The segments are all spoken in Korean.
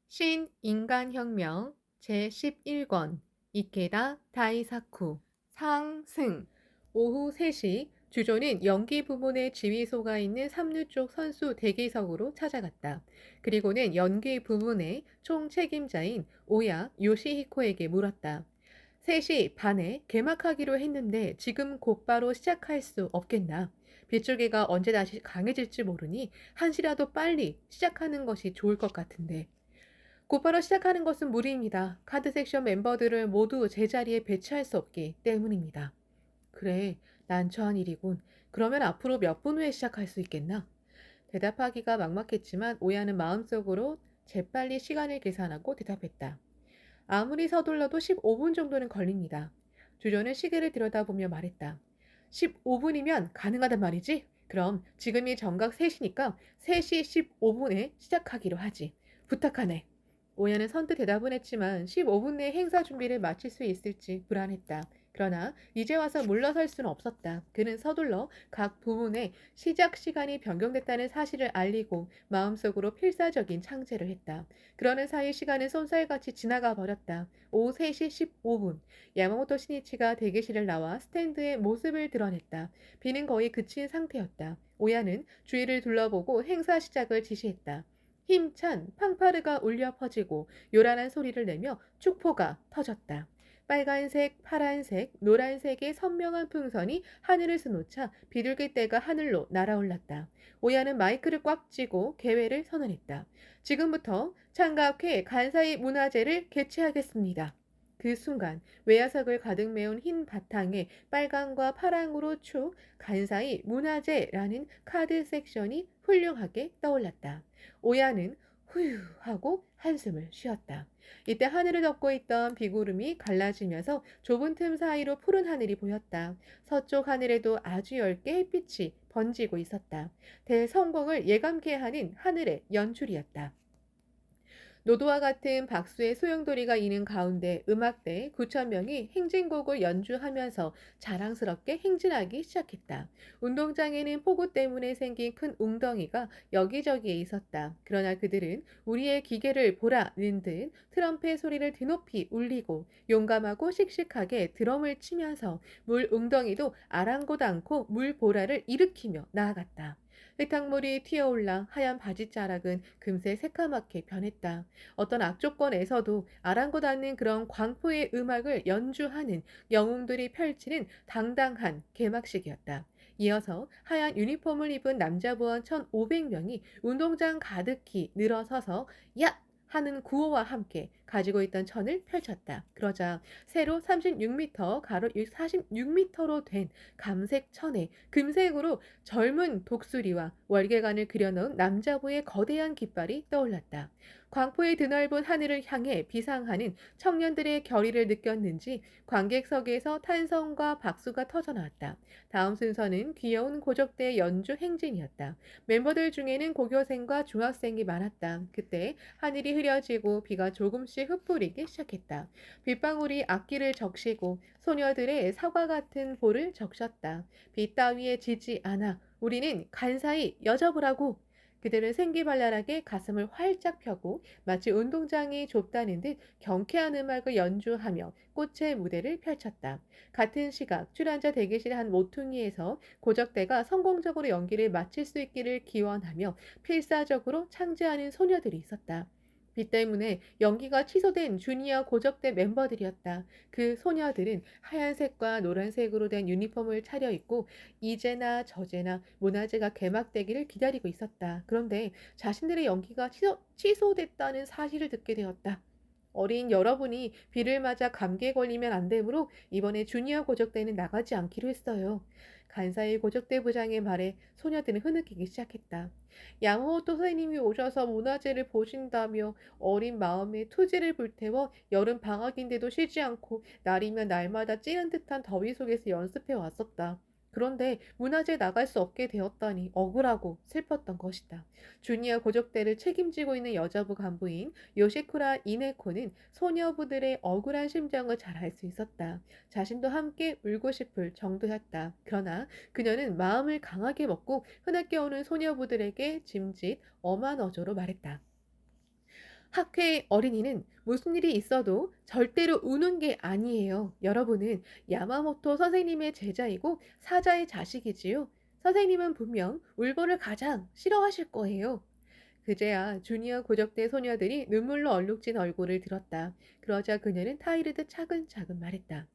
신인간혁명 제11권 이케다 다이사쿠 상승 오후 3시 주조는 연기 부문의 지휘소가 있는 삼루 쪽 선수 대기석으로 찾아갔다. 그리고는 연기 부문의 총 책임자인 오야 요시히코에게 물었다. 3시 반에 개막하기로 했는데 지금 곧바로 시작할 수 없겠나? 빗줄기가 언제 다시 강해질지 모르니 한시라도 빨리 시작하는 것이 좋을 것 같은데. 곧바로 시작하는 것은 무리입니다. 카드 섹션 멤버들을 모두 제자리에 배치할 수 없기 때문입니다. 그래, 난처한 일이군. 그러면 앞으로 몇 분 후에 시작할 수 있겠나? 대답하기가 막막했지만 오야는 마음속으로 재빨리 시간을 계산하고 대답했다. 아무리 서둘러도 15분 정도는 걸립니다. 주조는 시계를 들여다보며 말했다. 15분이면 가능하단 말이지? 그럼 지금이 정각 3시니까 3시 15분에 시작하기로 하지. 부탁하네. 오야는 선뜻 대답은 했지만 15분 내에 행사 준비를 마칠 수 있을지 불안했다. 그러나 이제 와서 물러설 수는 없었다. 그는 서둘러 각 부문의 시작 시간이 변경됐다는 사실을 알리고 마음속으로 필사적인 창제를 했다. 그러는 사이 시간은 쏜살같이 지나가 버렸다. 오후 3시 15분. 야마모토 신이치가 대기실을 나와 스탠드에 모습을 드러냈다. 비는 거의 그친 상태였다. 오야는 주위를 둘러보고 행사 시작을 지시했다. 힘찬 팡파르가 울려 퍼지고 요란한 소리를 내며 축포가 터졌다. 빨간색, 파란색, 노란색의 선명한 풍선이 하늘을 스놓자 비둘기떼가 하늘로 날아올랐다. 오야는 마이크를 꽉 쥐고 개회를 선언했다. 지금부터 창각회 간사이 문화제를 개최하겠습니다. 그 순간 외야석을 가득 메운 흰 바탕에 빨강과 파랑으로 축 간사이 문화제라는 카드 섹션이 훌륭하게 떠올랐다. 오야는 후유 하고 한숨을 쉬었다. 이때 하늘을 덮고 있던 비구름이 갈라지면서 좁은 틈 사이로 푸른 하늘이 보였다. 서쪽 하늘에도 아주 엷게 햇빛이 번지고 있었다. 대성공을 예감케 하는 하늘의 연출이었다. 노도와 같은 박수의 소용돌이가 이는 가운데 음악대 9,000명이 행진곡을 연주하면서 자랑스럽게 행진하기 시작했다. 운동장에는 폭우 때문에 생긴 큰 웅덩이가 여기저기에 있었다. 그러나 그들은 우리의 기계를 보라는 듯 트럼펫 소리를 드높이 울리고 용감하고 씩씩하게 드럼을 치면서 물 웅덩이도 아랑곳 않고 물 보라를 일으키며 나아갔다. 흙탕물이 튀어올라 하얀 바지자락은 금세 새까맣게 변했다. 어떤 악조건에서도 아랑곳 않는 그런 광포의 음악을 연주하는 영웅들이 펼치는 당당한 개막식이었다. 이어서 하얀 유니폼을 입은 남자부원 1,500명이 운동장 가득히 늘어서서 야! 하는 구호와 함께 가지고 있던 천을 펼쳤다. 그러자 세로 36m, 가로 46m로 된 감색 천에 금색으로 젊은 독수리와 월계관을 그려놓은 남자부의 거대한 깃발이 떠올랐다. 광포의 드넓은 하늘을 향해 비상하는 청년들의 결의를 느꼈는지 관객석에서 탄성과 박수가 터져나왔다. 다음 순서는 귀여운 고적대 연주 행진이었다. 멤버들 중에는 고교생과 중학생이 많았다. 그때 하늘이 흐려지고 비가 조금씩 흩뿌리기 시작했다. 빗방울이 악기를 적시고 소녀들의 사과 같은 볼을 적셨다. 비 따위에 지지 않아 우리는 간사히 여져보라고. 그들은 생기발랄하게 가슴을 활짝 펴고 마치 운동장이 좁다는 듯 경쾌한 음악을 연주하며 꽃의 무대를 펼쳤다. 같은 시각 출연자 대기실 한 모퉁이에서 고적대가 성공적으로 연기를 마칠 수 있기를 기원하며 필사적으로 창제하는 소녀들이 있었다. 비 때문에 연기가 취소된 주니어 고적대 멤버들이었다. 그 소녀들은 하얀색과 노란색으로 된 유니폼을 차려입고 이제나 저제나 문화제가 개막되기를 기다리고 있었다. 그런데 자신들의 연기가 취소됐다는 사실을 듣게 되었다. 어린 여러분이 비를 맞아 감기에 걸리면 안 되므로 이번에 주니어 고적대는 나가지 않기로 했어요. 간사이 고적대 부장의 말에 소녀들은 흐느끼기 시작했다. 야마모토 선생님이 오셔서 문화제를 보신다며 어린 마음에 투지를 불태워 여름 방학인데도 쉬지 않고 날이면 날마다 찌는 듯한 더위 속에서 연습해 왔었다. 그런데 문화제에 나갈 수 없게 되었다니 억울하고 슬펐던 것이다. 주니어 고적대를 책임지고 있는 여자부 간부인 요시쿠라 이네코는 소녀부들의 억울한 심정을 잘 알 수 있었다. 자신도 함께 울고 싶을 정도였다. 그러나 그녀는 마음을 강하게 먹고 흐느껴오는 소녀부들에게 짐짓 엄한 어조로 말했다. 학회의 어린이는 무슨 일이 있어도 절대로 우는 게 아니에요. 여러분은 야마모토 선생님의 제자이고 사자의 자식이지요. 선생님은 분명 울보를 가장 싫어하실 거예요. 그제야 주니어 고적대 소녀들이 눈물로 얼룩진 얼굴을 들었다. 그러자 그녀는 타이르드 차근차근 말했다.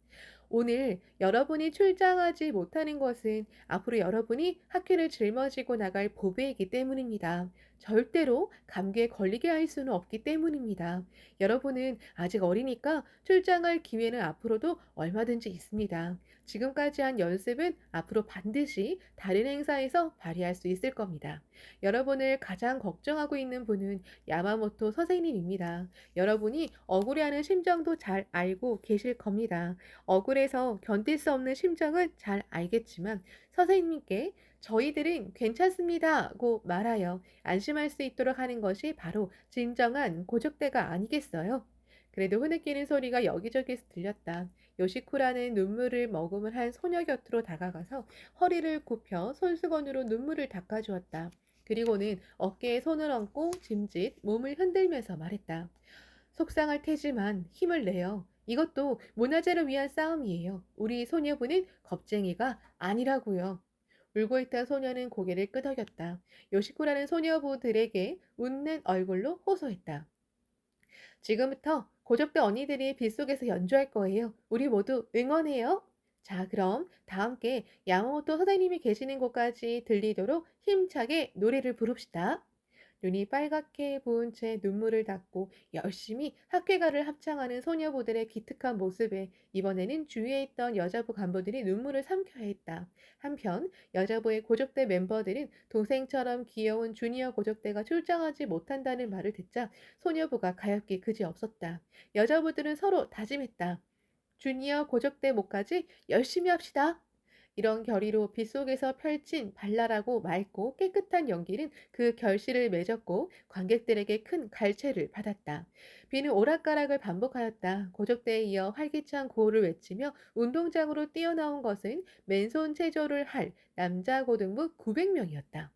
오늘 여러분이 출장하지 못하는 것은 앞으로 여러분이 학회를 짊어지고 나갈 보배이기 때문입니다. 절대로 감기에 걸리게 할 수는 없기 때문입니다. 여러분은 아직 어리니까 출장할 기회는 앞으로도 얼마든지 있습니다. 지금까지 한 연습은 앞으로 반드시 다른 행사에서 발휘할 수 있을 겁니다. 여러분을 가장 걱정하고 있는 분은 야마모토 선생님입니다. 여러분이 억울해하는 심정도 잘 알고 계실 겁니다. 억울해서 견딜 수 없는 심정은 잘 알겠지만 선생님께 저희들은 괜찮습니다고 말하여 안심할 수 있도록 하는 것이 바로 진정한 고적대가 아니겠어요? 그래도 흐느끼는 소리가 여기저기서 들렸다. 요시쿠라는 눈물을 머금을 한 소녀 곁으로 다가가서 허리를 굽혀 손수건으로 눈물을 닦아주었다. 그리고는 어깨에 손을 얹고 짐짓 몸을 흔들면서 말했다. 속상할 테지만 힘을 내요. 이것도 문화재를 위한 싸움이에요. 우리 소녀부는 겁쟁이가 아니라고요. 울고 있던 소녀는 고개를 끄덕였다. 요시코라는 소녀부들에게 웃는 얼굴로 호소했다. 지금부터 고적대 언니들이 빗속에서 연주할 거예요. 우리 모두 응원해요. 자, 그럼 다 함께 야마모토 선생님이 계시는 곳까지 들리도록 힘차게 노래를 부릅시다. 눈이 빨갛게 부은 채 눈물을 닦고 열심히 학회가를 합창하는 소녀부들의 기특한 모습에 이번에는 주위에 있던 여자부 간부들이 눈물을 삼켜야 했다. 한편 여자부의 고적대 멤버들은 동생처럼 귀여운 주니어 고적대가 출장하지 못한다는 말을 듣자 소녀부가 가엾기 그지없었다. 여자부들은 서로 다짐했다. 주니어 고적대 목까지 열심히 합시다. 이런 결의로 빗속에서 펼친 발랄하고 맑고 깨끗한 연기는 그 결실을 맺었고 관객들에게 큰 갈채를 받았다. 비는 오락가락을 반복하였다. 고적대에 이어 활기찬 구호를 외치며 운동장으로 뛰어나온 것은 맨손 체조를 할 남자 고등부 900명이었다.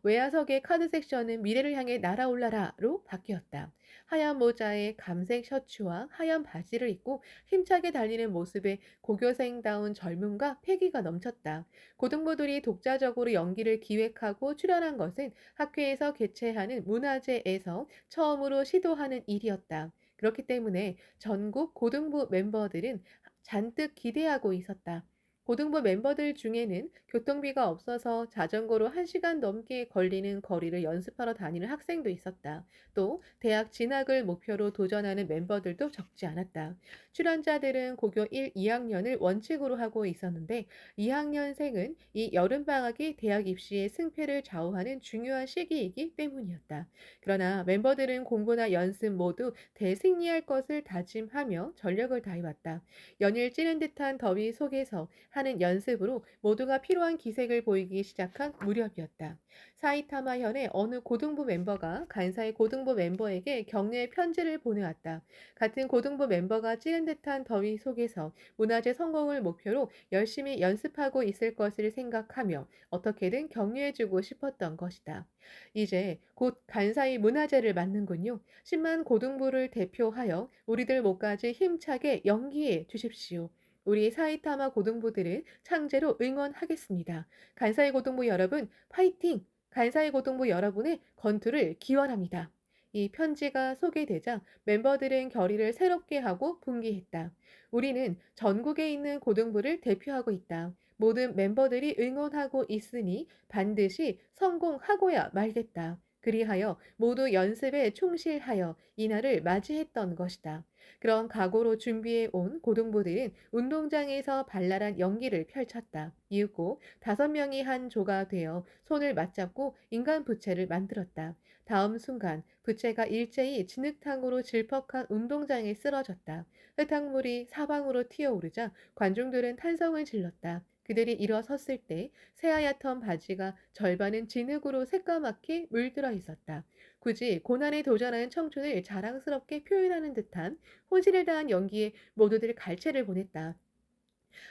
외야석의 카드 섹션은 미래를 향해 날아올라라로 바뀌었다. 하얀 모자에 감색 셔츠와 하얀 바지를 입고 힘차게 달리는 모습에 고교생다운 젊음과 패기가 넘쳤다. 고등부들이 독자적으로 연기를 기획하고 출연한 것은 학회에서 개최하는 문화제에서 처음으로 시도하는 일이었다. 그렇기 때문에 전국 고등부 멤버들은 잔뜩 기대하고 있었다. 고등부 멤버들 중에는 교통비가 없어서 자전거로 1시간 넘게 걸리는 거리를 연습하러 다니는 학생도 있었다. 또 대학 진학을 목표로 도전하는 멤버들도 적지 않았다. 출연자들은 고교 1, 2학년을 원칙으로 하고 있었는데 2학년생은 이 여름방학이 대학 입시의 승패를 좌우하는 중요한 시기이기 때문이었다. 그러나 멤버들은 공부나 연습 모두 대승리할 것을 다짐하며 전력을 다해왔다. 연일 찌는 듯한 더위 속에서 하는 연습으로 모두가 필요한 기색을 보이기 시작한 무렵이었다. 사이타마현의 어느 고등부 멤버가 간사의 고등부 멤버에게 격려의 편지를 보내왔다. 같은 고등부 멤버가 찌는 듯한 더위 속에서 문화제 성공을 목표로 열심히 연습하고 있을 것을 생각하며 어떻게든 격려해주고 싶었던 것이다. 이제 곧 간사의 문화제를 맞는군요. 10만 고등부를 대표하여 우리들 목까지 힘차게 연기해 주십시오. 우리 사이타마 고등부들은 창제로 응원하겠습니다. 간사이 고등부 여러분, 파이팅! 간사이 고등부 여러분의 건투를 기원합니다. 이 편지가 소개되자 멤버들은 결의를 새롭게 하고 분기했다. 우리는 전국에 있는 고등부를 대표하고 있다. 모든 멤버들이 응원하고 있으니 반드시 성공하고야 말겠다. 그리하여 모두 연습에 충실하여 이날을 맞이했던 것이다. 그런 각오로 준비해 온 고등부들은 운동장에서 발랄한 연기를 펼쳤다. 이윽고 5명이 한 조가 되어 손을 맞잡고 인간 부채를 만들었다. 다음 순간 부채가 일제히 진흙탕으로 질퍽한 운동장에 쓰러졌다. 흙탕물이 사방으로 튀어오르자 관중들은 탄성을 질렀다. 그들이 일어섰을 때 새하얗던 바지가 절반은 진흙으로 새까맣게 물들어 있었다. 굳이 고난에 도전하는 청춘을 자랑스럽게 표현하는 듯한 혼신을 다한 연기에 모두들 갈채를 보냈다.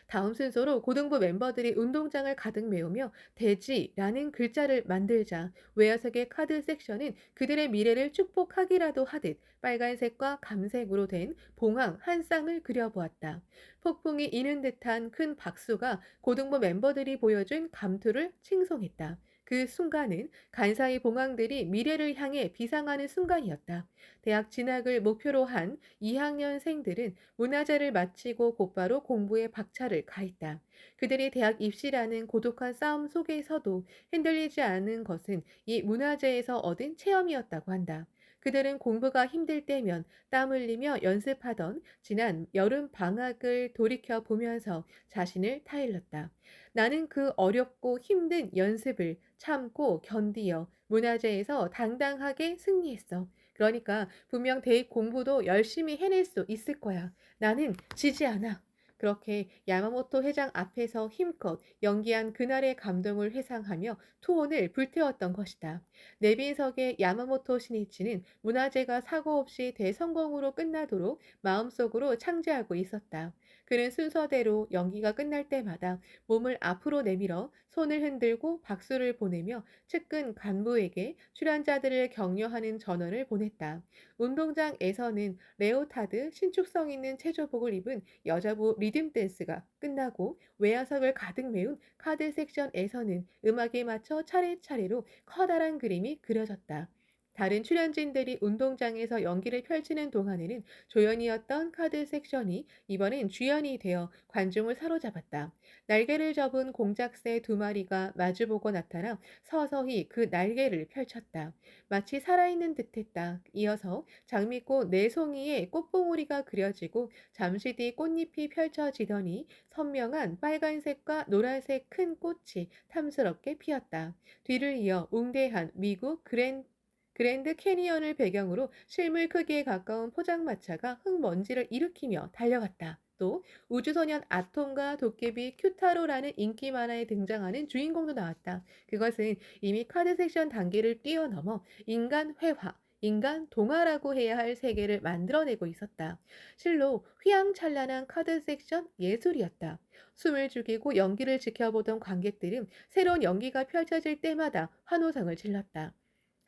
다음 순서로 고등부 멤버들이 운동장을 가득 메우며 대지라는 글자를 만들자 외야석의 카드 섹션은 그들의 미래를 축복하기라도 하듯 빨간색과 감색으로 된 봉황 한 쌍을 그려보았다. 폭풍이 이는 듯한 큰 박수가 고등부 멤버들이 보여준 감투를 칭송했다. 그 순간은 간사이 봉황들이 미래를 향해 비상하는 순간이었다. 대학 진학을 목표로 한 2학년생들은 문화재를 마치고 곧바로 공부에 박차를 가했다. 그들이 대학 입시라는 고독한 싸움 속에서도 흔들리지 않은 것은 이 문화재에서 얻은 체험이었다고 한다. 그들은 공부가 힘들 때면 땀 흘리며 연습하던 지난 여름 방학을 돌이켜 보면서 자신을 타일렀다. 나는 그 어렵고 힘든 연습을 참고 견디어 문화재에서 당당하게 승리했어. 그러니까 분명 대입 공부도 열심히 해낼 수 있을 거야. 나는 지지 않아. 그렇게 야마모토 회장 앞에서 힘껏 연기한 그날의 감동을 회상하며 투혼을 불태웠던 것이다. 내빈석의 야마모토 신이치는 문화재가 사고 없이 대성공으로 끝나도록 마음속으로 창제하고 있었다. 그는 순서대로 연기가 끝날 때마다 몸을 앞으로 내밀어 손을 흔들고 박수를 보내며 측근 간부에게 출연자들을 격려하는 전원을 보냈다. 운동장에서는 레오타드 신축성 있는 체조복을 입은 여자부 리듬 댄스가 끝나고 외야석을 가득 메운 카드 섹션에서는 음악에 맞춰 차례차례로 커다란 그림이 그려졌다. 다른 출연진들이 운동장에서 연기를 펼치는 동안에는 조연이었던 카드 섹션이 이번엔 주연이 되어 관중을 사로잡았다. 날개를 접은 공작새 두 마리가 마주보고 나타나 서서히 그 날개를 펼쳤다. 마치 살아있는 듯했다. 이어서 장미꽃 네 송이의 꽃봉오리가 그려지고 잠시 뒤 꽃잎이 펼쳐지더니 선명한 빨간색과 노란색 큰 꽃이 탐스럽게 피었다. 뒤를 이어 웅대한 미국 그랜드 캐니언을 배경으로 실물 크기에 가까운 포장마차가 흙먼지를 일으키며 달려갔다. 또 우주소년 아톰과 도깨비 큐타로라는 인기 만화에 등장하는 주인공도 나왔다. 그것은 이미 카드 섹션 단계를 뛰어넘어 인간 회화, 인간 동화라고 해야 할 세계를 만들어내고 있었다. 실로 휘황찬란한 카드 섹션 예술이었다. 숨을 죽이고 연기를 지켜보던 관객들은 새로운 연기가 펼쳐질 때마다 환호성을 질렀다.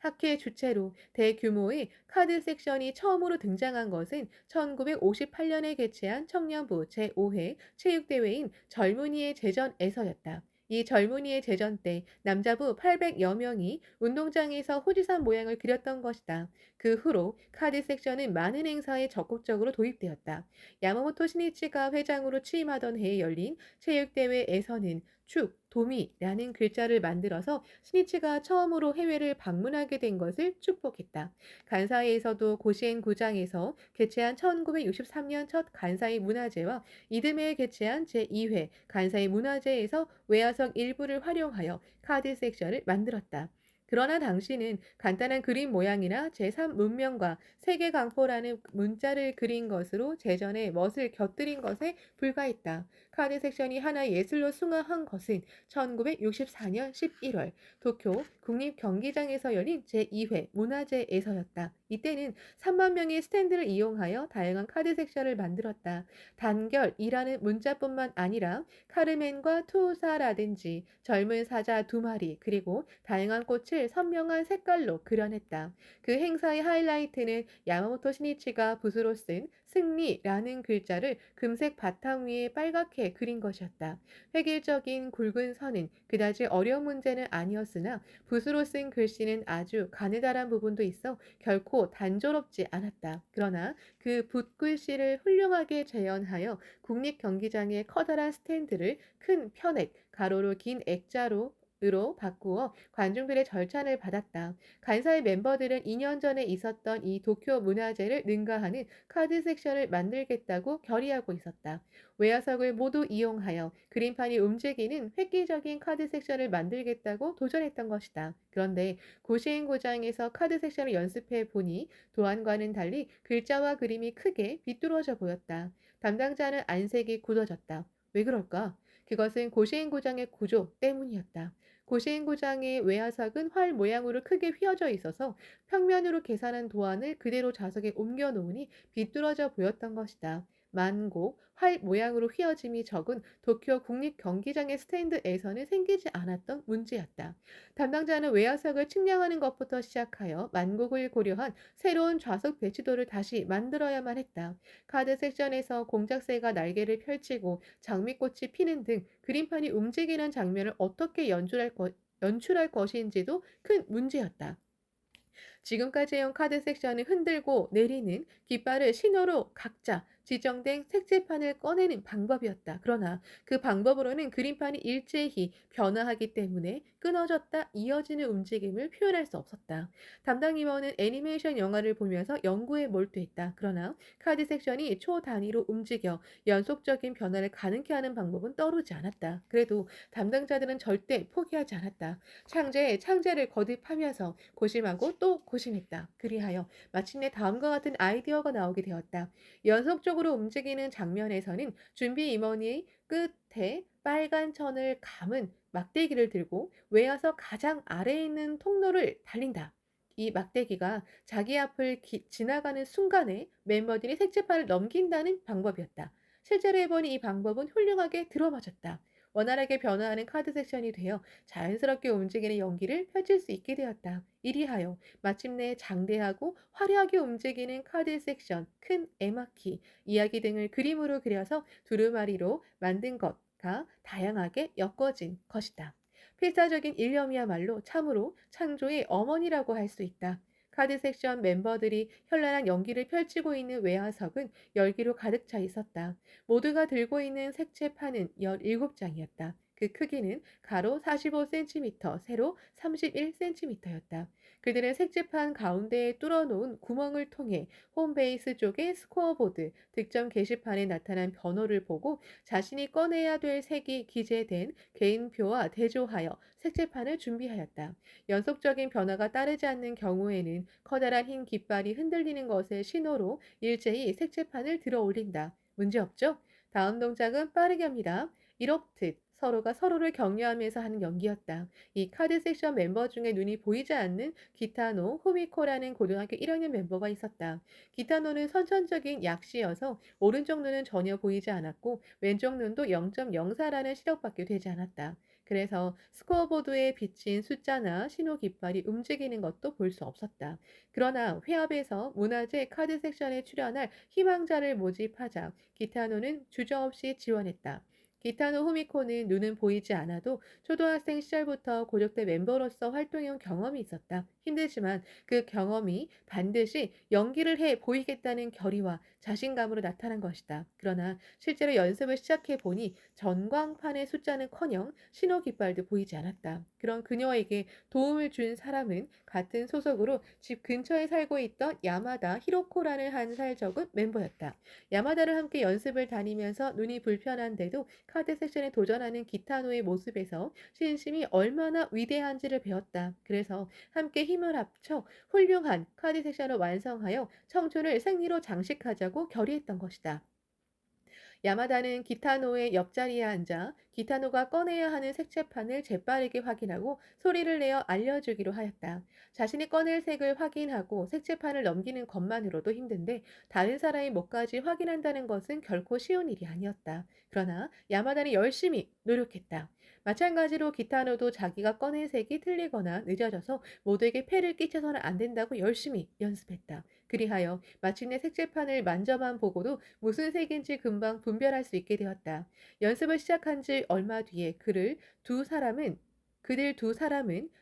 학회 주최로 대규모의 카드 섹션이 처음으로 등장한 것은 1958년에 개최한 청년부 제5회 체육대회인 젊은이의 제전에서였다. 이 젊은이의 제전 때 남자부 800여 명이 운동장에서 호지산 모양을 그렸던 것이다. 그 후로 카드 섹션은 많은 행사에 적극적으로 도입되었다. 야마모토 신이치가 회장으로 취임하던 해에 열린 체육대회에서는 축, 도미라는 글자를 만들어서 스니치가 처음으로 해외를 방문하게 된 것을 축복했다. 간사이에서도 고시엔 구장에서 개최한 1963년 첫 간사이 문화제와 이듬해 개최한 제2회 간사이 문화제에서 외야석 일부를 활용하여 카드 섹션을 만들었다. 그러나 당시는 간단한 그림 모양이나 제3문명과 세계강포라는 문자를 그린 것으로 제전에 멋을 곁들인 것에 불과했다. 카드 섹션이 하나의 예술로 승화한 것은 1964년 11월 도쿄 국립경기장에서 열린 제2회 문화제에서였다. 이때는 3만 명의 스탠드를 이용하여 다양한 카드 섹션을 만들었다. 단결이라는 문자뿐만 아니라 카르멘과 투사라든지 젊은 사자 두 마리 그리고 다양한 꽃을 선명한 색깔로 그려냈다. 그 행사의 하이라이트는 야마모토 시니치가 붓으로 쓴 승리라는 글자를 금색 바탕 위에 빨갛게 그린 것이었다. 획일적인 굵은 선은 그다지 어려운 문제는 아니었으나 붓으로 쓴 글씨는 아주 가느다란 부분도 있어 결코 단조롭지 않았다. 그러나 그 붓글씨를 훌륭하게 재현하여 국립경기장의 커다란 스탠드를 큰 편액, 가로로 긴 액자로 으로 바꾸어 관중들의 절찬을 받았다. 간사의 멤버들은 2년 전에 있었던 이 도쿄 문화제를 능가하는 카드 섹션을 만들겠다고 결의하고 있었다. 외야석을 모두 이용하여 그림판이 움직이는 획기적인 카드 섹션을 만들겠다고 도전했던 것이다. 그런데 고시인 고장에서 카드 섹션을 연습해 보니 도안과는 달리 글자와 그림이 크게 비뚤어져 보였다. 담당자는 안색이 굳어졌다. 왜 그럴까? 그것은 고시인 고장의 구조 때문이었다. 고시인 고장의 외야석은 활 모양으로 크게 휘어져 있어서 평면으로 계산한 도안을 그대로 좌석에 옮겨 놓으니 비뚤어져 보였던 것이다. 만고, 활 모양으로 휘어짐이 적은 도쿄 국립 경기장의 스탠드에서는 생기지 않았던 문제였다. 담당자는 외야석을 측량하는 것부터 시작하여 만곡을 고려한 새로운 좌석 배치도를 다시 만들어야만 했다. 카드 섹션에서 공작새가 날개를 펼치고 장미꽃이 피는 등 그림판이 움직이는 장면을 어떻게 연출할 것인지도 큰 문제였다. 지금까지 해온 카드 섹션을 흔들고 내리는 깃발을 신호로 각자 지정된 색채판을 꺼내는 방법이었다. 그러나 그 방법으로는 그림판이 일제히 변화하기 때문에 끊어졌다 이어지는 움직임을 표현할 수 없었다. 담당 임원은 애니메이션 영화를 보면서 연구에 몰두했다. 그러나 카드 섹션이 초 단위로 움직여 연속적인 변화를 가능케 하는 방법은 떠오르지 않았다. 그래도 담당자들은 절대 포기하지 않았다. 창제에 창제를 거듭하면서 고심하고 또 고심했다. 그리하여 마침내 다음과 같은 아이디어가 나오게 되었다. 연속적으로 움직이는 장면에서는 준비 임원이 끝에 빨간 천을 감은 막대기를 들고 외야서 가장 아래에 있는 통로를 달린다. 이 막대기가 자기 앞을 지나가는 순간에 멤버들이 색채판을 넘긴다는 방법이었다. 실제로 해보니 이 방법은 훌륭하게 들어맞았다. 원활하게 변화하는 카드 섹션이 되어 자연스럽게 움직이는 연기를 펼칠 수 있게 되었다. 이리하여 마침내 장대하고 화려하게 움직이는 카드 섹션, 큰 에마키, 이야기 등을 그림으로 그려서 두루마리로 만든 것과 다양하게 엮어진 것이다. 필사적인 일념이야말로 참으로 창조의 어머니라고 할 수 있다. 카드 섹션 멤버들이 현란한 연기를 펼치고 있는 외화석은 열기로 가득 차 있었다. 모두가 들고 있는 색채판은 17장이었다. 그 크기는 가로 45cm, 세로 31cm였다. 그들은 색채판 가운데에 뚫어놓은 구멍을 통해 홈베이스 쪽의 스코어보드, 득점 게시판에 나타난 번호를 보고 자신이 꺼내야 될 색이 기재된 개인표와 대조하여 색채판을 준비하였다. 연속적인 변화가 따르지 않는 경우에는 커다란 흰 깃발이 흔들리는 것을 신호로 일제히 색채판을 들어 올린다. 문제없죠? 다음 동작은 빠르게 합니다. 이렇듯 서로가 서로를 격려하면서 하는 연기였다. 이 카드 섹션 멤버 중에 눈이 보이지 않는 기타노 후미코라는 고등학교 1학년 멤버가 있었다. 기타노는 선천적인 약시여서 오른쪽 눈은 전혀 보이지 않았고 왼쪽 눈도 0.04라는 시력밖에 되지 않았다. 그래서 스코어보드에 비친 숫자나 신호 깃발이 움직이는 것도 볼 수 없었다. 그러나 회합에서 문화재 카드 섹션에 출연할 희망자를 모집하자 기타노는 주저없이 지원했다. 기타노 후미코는 눈은 보이지 않아도 초등학생 시절부터 고족대 멤버로서 활동해온 경험이 있었다. 힘들지만 그 경험이 반드시 연기를 해 보이겠다는 결의와 자신감으로 나타난 것이다. 그러나 실제로 연습을 시작해 보니 전광판의 숫자는커녕 신호 깃발도 보이지 않았다. 그런 그녀에게 도움을 준 사람은 같은 소속으로 집 근처에 살고 있던 야마다 히로코라는 한 살 적은 멤버였다. 야마다를 함께 연습을 다니면서 눈이 불편한데도 카드 섹션에 도전하는 기타노의 모습에서 신심이 얼마나 위대한지를 배웠다. 그래서 함께 힘을 합쳐 훌륭한 카드 섹션을 완성하여 청춘을 생리로 장식하자고 결의했던 것이다. 야마다는 기타노의 옆자리에 앉아 기타노가 꺼내야 하는 색채판을 재빠르게 확인하고 소리를 내어 알려주기로 하였다. 자신이 꺼낼 색을 확인하고 색채판을 넘기는 것만으로도 힘든데 다른 사람의 목까지 확인한다는 것은 결코 쉬운 일이 아니었다. 그러나 야마다는 열심히 노력했다. 마찬가지로 기타노도 자기가 꺼낸 색이 틀리거나 늦어져서 모두에게 폐를 끼쳐서는 안 된다고 열심히 연습했다. 그리하여 마침내 색채판을 만져만 보고도 무슨 색인지 금방 분별할 수 있게 되었다. 연습을 시작한 지 얼마 뒤에 그들 두 사람은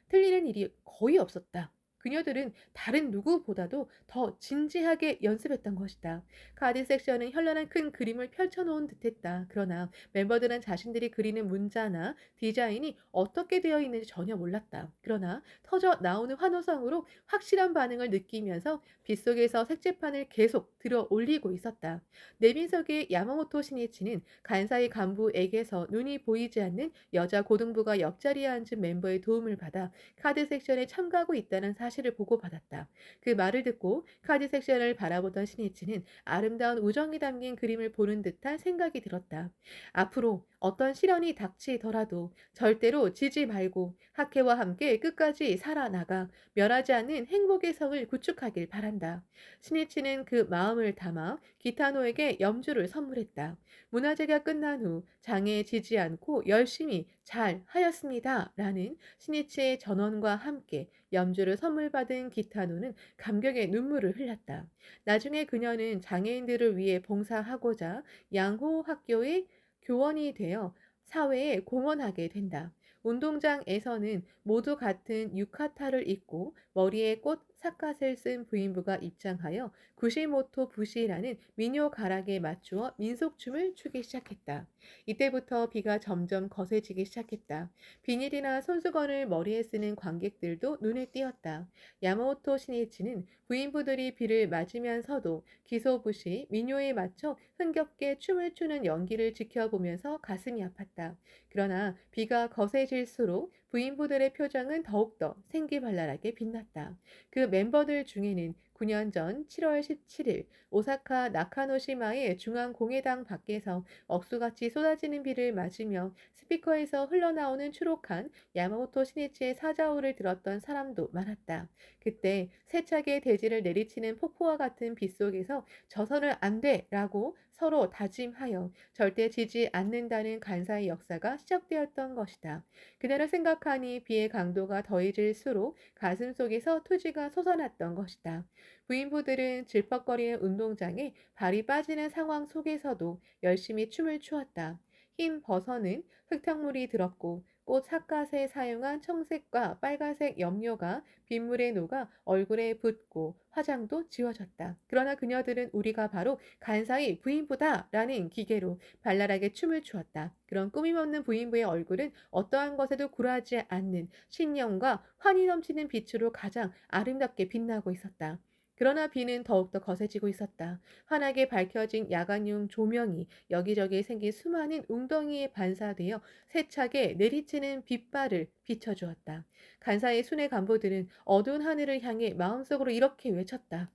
틀리는 일이 거의 없었다. 그녀들은 다른 누구보다도 더 진지하게 연습했던 것이다. 카드 섹션은 현란한 큰 그림을 펼쳐놓은 듯했다. 그러나 멤버들은 자신들이 그리는 문자나 디자인이 어떻게 되어 있는지 전혀 몰랐다. 그러나 터져 나오는 환호성으로 확실한 반응을 느끼면서 빗속에서 색채판을 계속 들어 올리고 있었다. 내빈석의 야마모토 신이치는 간사이 간부에게서 눈이 보이지 않는 여자 고등부가 옆자리에 앉은 멤버의 도움을 받아 카드 섹션에 참가하고 있다는 사실을 사실을 보고받았다. 그 말을 듣고 카드 섹션을 바라보던 신이치는 아름다운 우정이 담긴 그림을 보는 듯한 생각이 들었다. 앞으로 어떤 시련이 닥치더라도 절대로 지지 말고 학회와 함께 끝까지 살아나가 멸하지 않는 행복의 성을 구축하길 바란다. 신이치는 그 마음을 담아 기타노에게 염주를 선물했다. 문화제가 끝난 후 장애에 지지 않고 열심히 잘 하였습니다. 라는 신이치의 전원과 함께 염주를 선물 받은 기타노는 감격의 눈물을 흘렸다. 나중에 그녀는 장애인들을 위해 봉사하고자 양호 학교의 교원이 되어 사회에 공헌하게 된다. 운동장에서는 모두 같은 유카타를 입고 머리에 꽃 삿갓을 쓴 부인부가 입장하여 구시모토 부시라는 민요 가락에 맞추어 민속춤을 추기 시작했다. 이때부터 비가 점점 거세지기 시작했다. 비닐이나 손수건을 머리에 쓰는 관객들도 눈에 띄었다. 야마모토 신이치는 부인부들이 비를 맞으면서도 기소부시 민요에 맞춰 흥겹게 춤을 추는 연기를 지켜보면서 가슴이 아팠다. 그러나 비가 거세질수록 부인부들의 표정은 더욱더 생기발랄하게 빛났다. 그 멤버들 중에는 9년 전 7월 17일 오사카 나카노시마의 중앙공회당 밖에서 억수같이 쏟아지는 비를 맞으며 스피커에서 흘러나오는 추록한 야마모토 시니치의 사자오를 들었던 사람도 많았다. 그때 세차게 대지를 내리치는 폭포와 같은 빗속에서 져서는 안 돼라고 서로 다짐하여 절대 지지 않는다는 간사의 역사가 시작되었던 것이다. 그날을 생각하니 비의 강도가 더해질수록 가슴속에서 투지가 솟아났던 것이다. 부인부들은 질퍽거리는 운동장에 발이 빠지는 상황 속에서도 열심히 춤을 추었다. 흰 버선은 흙탕물이 들었고 꽃 삿갓에 사용한 청색과 빨간색 염료가 빗물에 녹아 얼굴에 붓고 화장도 지워졌다. 그러나 그녀들은 우리가 바로 간사의 부인부다라는 기계로 발랄하게 춤을 추었다. 그런 꾸밈없는 부인부의 얼굴은 어떠한 것에도 굴하지 않는 신념과 환희 넘치는 빛으로 가장 아름답게 빛나고 있었다. 그러나 비는 더욱더 거세지고 있었다. 환하게 밝혀진 야간용 조명이 여기저기 생긴 수많은 웅덩이에 반사되어 세차게 내리치는 빗발을 비춰주었다. 간사의 순회 간부들은 어두운 하늘을 향해 마음속으로 이렇게 외쳤다.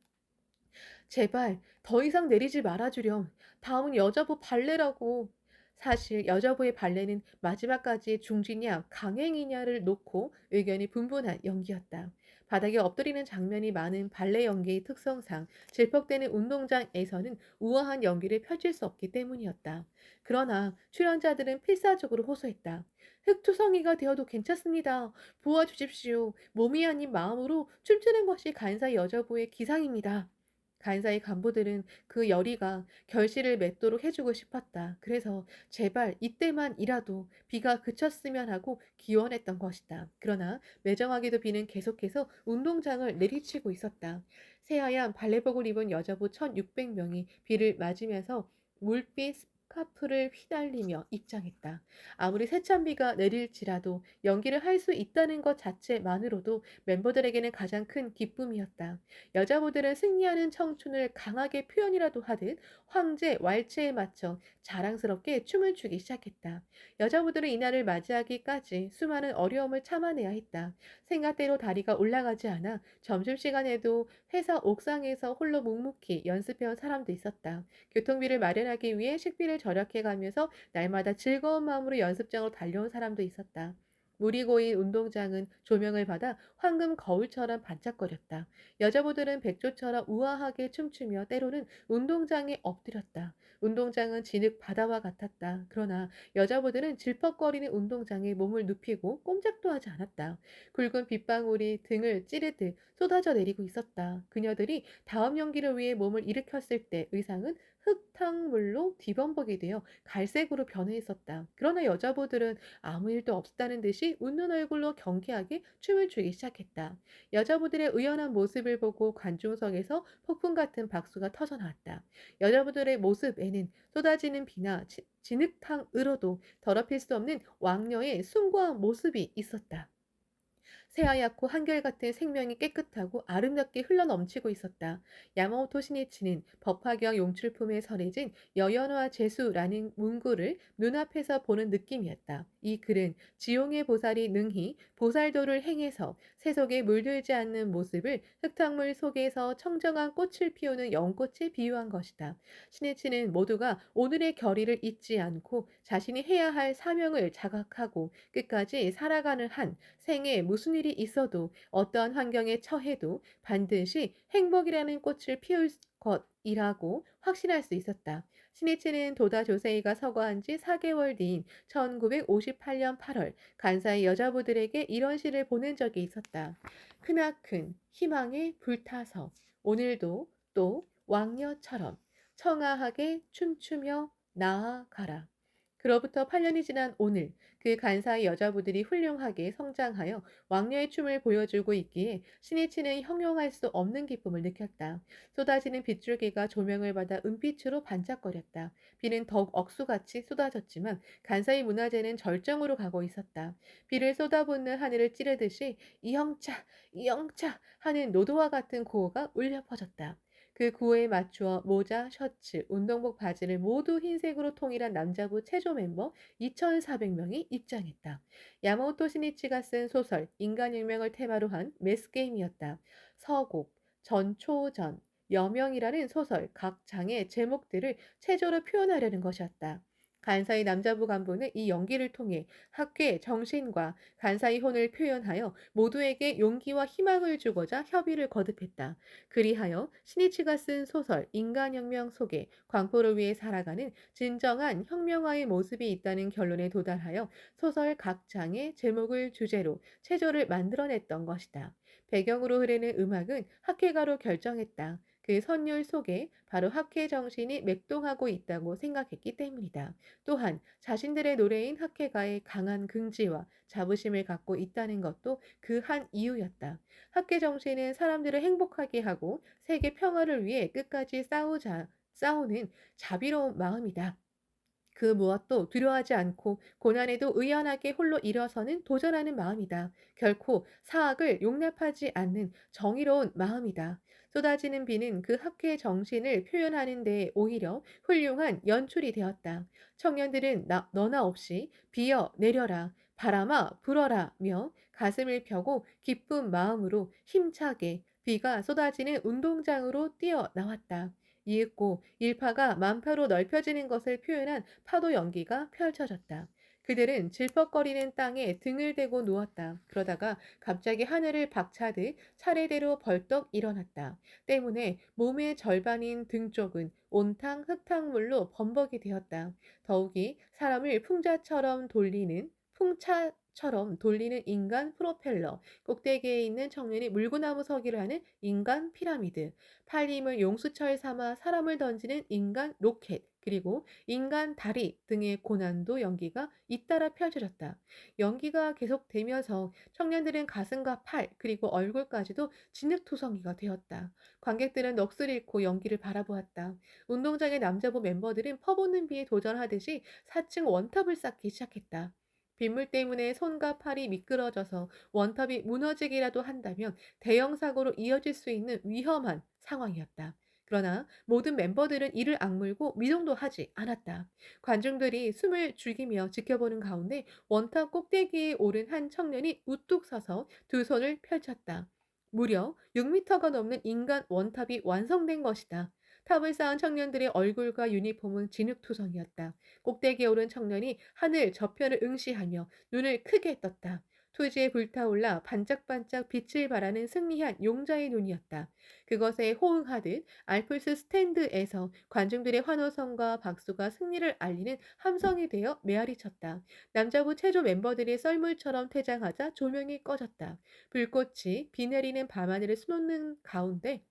제발 더 이상 내리지 말아주렴. 다음은 여자부 발레라고. 사실 여자부의 발레는 마지막까지 중지냐 강행이냐를 놓고 의견이 분분한 연기였다. 바닥에 엎드리는 장면이 많은 발레 연기의 특성상 질퍽대는 운동장에서는 우아한 연기를 펼칠 수 없기 때문이었다. 그러나 출연자들은 필사적으로 호소했다. 흑투성이가 되어도 괜찮습니다. 도와주십시오. 몸이 아닌 마음으로 춤추는 것이 간사 여자부의 기상입니다. 간사의 간부들은 그 열의가 결실을 맺도록 해주고 싶었다. 그래서 제발 이때만이라도 비가 그쳤으면 하고 기원했던 것이다. 그러나 매정하게도 비는 계속해서 운동장을 내리치고 있었다. 새하얀 발레복을 입은 여자부 1600명이 비를 맞으면서 물빛 스카프를 휘날리며 입장했다. 아무리 세찬 비가 내릴지라도 연기를 할 수 있다는 것 자체만으로도 멤버들에게는 가장 큰 기쁨이었다. 여자부들은 승리하는 청춘을 강하게 표현이라도 하듯 황제 왈츠에 맞춰 자랑스럽게 춤을 추기 시작했다. 여자부들은 이날을 맞이하기까지 수많은 어려움을 참아내야 했다. 생각대로 다리가 올라가지 않아 점심시간에도 회사 옥상에서 홀로 묵묵히 연습해온 사람도 있었다. 교통비를 마련하기 위해 식비를 절약해가면서 날마다 즐거운 마음으로 연습장으로 달려온 사람도 있었다. 물이 고인 운동장은 조명을 받아 황금 거울처럼 반짝거렸다. 여자부들은 백조처럼 우아하게 춤추며 때로는 운동장에 엎드렸다. 운동장은 진흙 바다와 같았다. 그러나 여자부들은 질퍽거리는 운동장에 몸을 눕히고 꼼짝도 하지 않았다. 굵은 빗방울이 등을 찌르듯 쏟아져 내리고 있었다. 그녀들이 다음 연기를 위해 몸을 일으켰을 때 의상은 흙탕물로 뒤범벅이 되어 갈색으로 변해 있었다. 그러나 여자부들은 아무 일도 없었다는 듯이 웃는 얼굴로 경쾌하게 춤을 추기 시작했다. 여자부들의 의연한 모습을 보고 관중석에서 폭풍 같은 박수가 터져나왔다. 여자부들의 모습에는 쏟아지는 비나 진흙탕으로도 더럽힐 수 없는 왕녀의 숭고한 모습이 있었다. 새하얗고 한결같은 생명이 깨끗하고 아름답게 흘러넘치고 있었다. 야마모토 시니치는 법화경 용출품에 설해진 여연화 제수라는 문구를 눈앞에서 보는 느낌이었다. 이 글은 지용의 보살이 능히 보살도를 행해서 세속에 물들지 않는 모습을 흙탕물 속에서 청정한 꽃을 피우는 연꽃에 비유한 것이다. 시니치는 모두가 오늘의 결의를 잊지 않고 자신이 해야 할 사명을 자각하고 끝까지 살아가는 한 생에 무슨 일이 있어도 어떠한 환경에 처해도 반드시 행복이라는 꽃을 피울 것이라고 확신할 수 있었다. 시니치는 도다 조세이가 서거한 지 4개월 뒤인 1958년 8월 간사이 여자부들에게 이런 시를 보낸 적이 있었다. 크나큰 희망에 불타서 오늘도 또 왕녀처럼 청아하게 춤추며 나아가라. 그로부터 8년이 지난 오늘 그 간사의 여자부들이 훌륭하게 성장하여 왕녀의 춤을 보여주고 있기에 신이치는 형용할 수 없는 기쁨을 느꼈다. 쏟아지는 빗줄기가 조명을 받아 은빛으로 반짝거렸다. 비는 더욱 억수같이 쏟아졌지만 간사의 문화재는 절정으로 가고 있었다. 비를 쏟아붓는 하늘을 찌르듯이 이영차, 이영차 하는 노도와 같은 구호가 울려 퍼졌다. 그 구호에 맞추어 모자, 셔츠, 운동복 바지를 모두 흰색으로 통일한 남자부 체조 멤버 2,400명이 입장했다. 야마모토 시니치가 쓴 소설 인간혁명을 테마로 한 매스게임이었다. 서곡, 전초전, 여명이라는 소설 각 장의 제목들을 체조로 표현하려는 것이었다. 간사이 남자부 간부는 이 연기를 통해 학교의 정신과 간사이 혼을 표현하여 모두에게 용기와 희망을 주고자 협의를 거듭했다. 그리하여 시니치가 쓴 소설 인간혁명 속에 광포를 위해 살아가는 진정한 혁명가의 모습이 있다는 결론에 도달하여 소설 각 장의 제목을 주제로 체조를 만들어냈던 것이다. 배경으로 흐르는 음악은 학회가로 결정했다. 그 선율 속에 바로 학회 정신이 맥동하고 있다고 생각했기 때문이다. 또한 자신들의 노래인 학회가의 강한 긍지와 자부심을 갖고 있다는 것도 그 한 이유였다. 학계 정신은 사람들을 행복하게 하고 세계 평화를 위해 끝까지 싸우는 자비로운 마음이다. 그 무엇도 두려워하지 않고 고난에도 의연하게 홀로 일어서는 도전하는 마음이다. 결코 사악을 용납하지 않는 정의로운 마음이다. 쏟아지는 비는 그 학회의 정신을 표현하는 데 오히려 훌륭한 연출이 되었다. 청년들은 너나 없이 비어 내려라. 바람아 불어라며 가슴을 펴고 기쁜 마음으로 힘차게 비가 쏟아지는 운동장으로 뛰어나왔다. 이윽고 일파가 만파로 넓혀지는 것을 표현한 파도 연기가 펼쳐졌다. 그들은 질퍽거리는 땅에 등을 대고 누웠다. 그러다가 갑자기 하늘을 박차듯 차례대로 벌떡 일어났다. 때문에 몸의 절반인 등 쪽은 온탕 흙탕물로 범벅이 되었다. 더욱이 사람을 풍차처럼 돌리는 인간 프로펠러, 꼭대기에 있는 청년이 물구나무 서기를 하는 인간 피라미드, 팔 힘을 용수철 삼아 사람을 던지는 인간 로켓, 그리고 인간 다리 등의 고난도 연기가 잇따라 펼쳐졌다. 연기가 계속되면서 청년들은 가슴과 팔, 그리고 얼굴까지도 진흙투성이가 되었다. 관객들은 넋을 잃고 연기를 바라보았다. 운동장의 남자부 멤버들은 퍼붓는 비에 도전하듯이 4층 원탑을 쌓기 시작했다. 빗물 때문에 손과 팔이 미끄러져서 원탑이 무너지기라도 한다면 대형 사고로 이어질 수 있는 위험한 상황이었다. 그러나 모든 멤버들은 이를 악물고 미동도 하지 않았다. 관중들이 숨을 죽이며 지켜보는 가운데 원탑 꼭대기에 오른 한 청년이 우뚝 서서 두 손을 펼쳤다. 무려 6m가 넘는 인간 원탑이 완성된 것이다. 탑을 쌓은 청년들의 얼굴과 유니폼은 진흙투성이었다. 꼭대기에 오른 청년이 하늘 저편을 응시하며 눈을 크게 떴다. 투지에 불타올라 반짝반짝 빛을 발하는 승리한 용자의 눈이었다. 그것에 호응하듯 알프스 스탠드에서 관중들의 환호성과 박수가 승리를 알리는 함성이 되어 메아리쳤다. 남자부 체조 멤버들이 썰물처럼 퇴장하자 조명이 꺼졌다. 불꽃이 비 내리는 밤하늘을 수놓는 가운데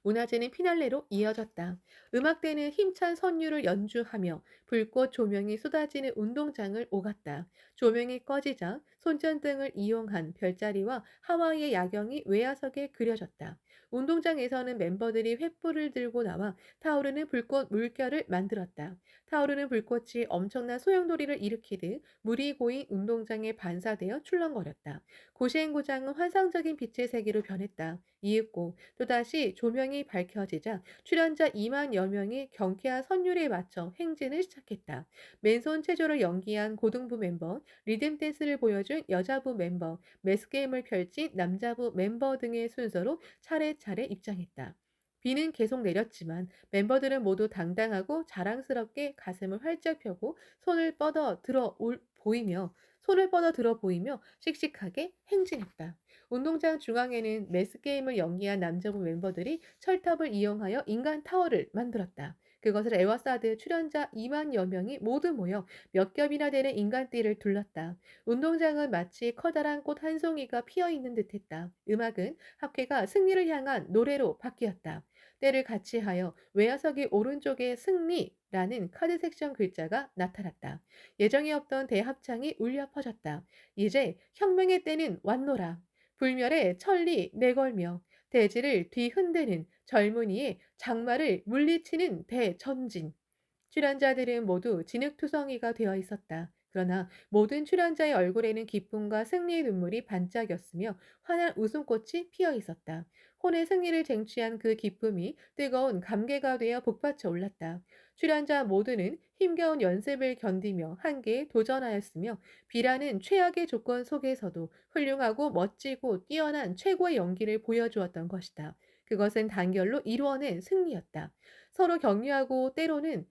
문화제는 피날레로 이어졌다. 음악대는 힘찬 선율을 연주하며 불꽃 조명이 쏟아지는 운동장을 오갔다. 조명이 꺼지자 손전등을 이용한 별자리와 하와이의 야경이 외야석에 그려졌다. 운동장에서는 멤버들이 횃불을 들고 나와 타오르는 불꽃 물결을 만들었다. 타오르는 불꽃이 엄청난 소용돌이를 일으키듯 물이 고인 운동장에 반사되어 출렁거렸다. 고시행구장은 환상적인 빛의 세계로 변했다. 이윽고 또다시 조명이 밝혀지자 출연자 2만여 명이 경쾌한 선율에 맞춰 행진을 시작했다. 맨손 체조를 연기한 고등부 멤버, 리듬 댄스를 보여준 여자부 멤버, 매스게임을 펼친 남자부 멤버 등의 순서로 차례차례 입장했다. 비는 계속 내렸지만 멤버들은 모두 당당하고 자랑스럽게 가슴을 활짝 펴고 손을 뻗어 들어 보이며 씩씩하게 행진했다. 운동장 중앙에는 매스게임을 연기한 남자부 멤버들이 철탑을 이용하여 인간 타워를 만들었다. 그것을 에워싸듯 출연자 2만여 명이 모두 모여 몇 겹이나 되는 인간띠를 둘렀다. 운동장은 마치 커다란 꽃 한 송이가 피어 있는 듯했다. 음악은 학회가 승리를 향한 노래로 바뀌었다. 때를 같이 하여 외야석이 오른쪽에 승리라는 카드 섹션 글자가 나타났다. 예정이 없던 대합창이 울려 퍼졌다. 이제 혁명의 때는 왔노라. 불멸의 천리 내걸며 대지를 뒤흔드는 젊은이의 장마를 물리치는 대전진. 출연자들은 모두 진흙투성이가 되어 있었다. 그러나 모든 출연자의 얼굴에는 기쁨과 승리의 눈물이 반짝였으며 환한 웃음꽃이 피어 있었다. 혼의 승리를 쟁취한 그 기쁨이 뜨거운 감개가 되어 북받쳐 올랐다. 출연자 모두는 힘겨운 연습을 견디며 한계에 도전하였으며 비라는 최악의 조건 속에서도 훌륭하고 멋지고 뛰어난 최고의 연기를 보여주었던 것이다. 그것은 단결로 이루어낸 승리였다. 서로 격려하고 때로는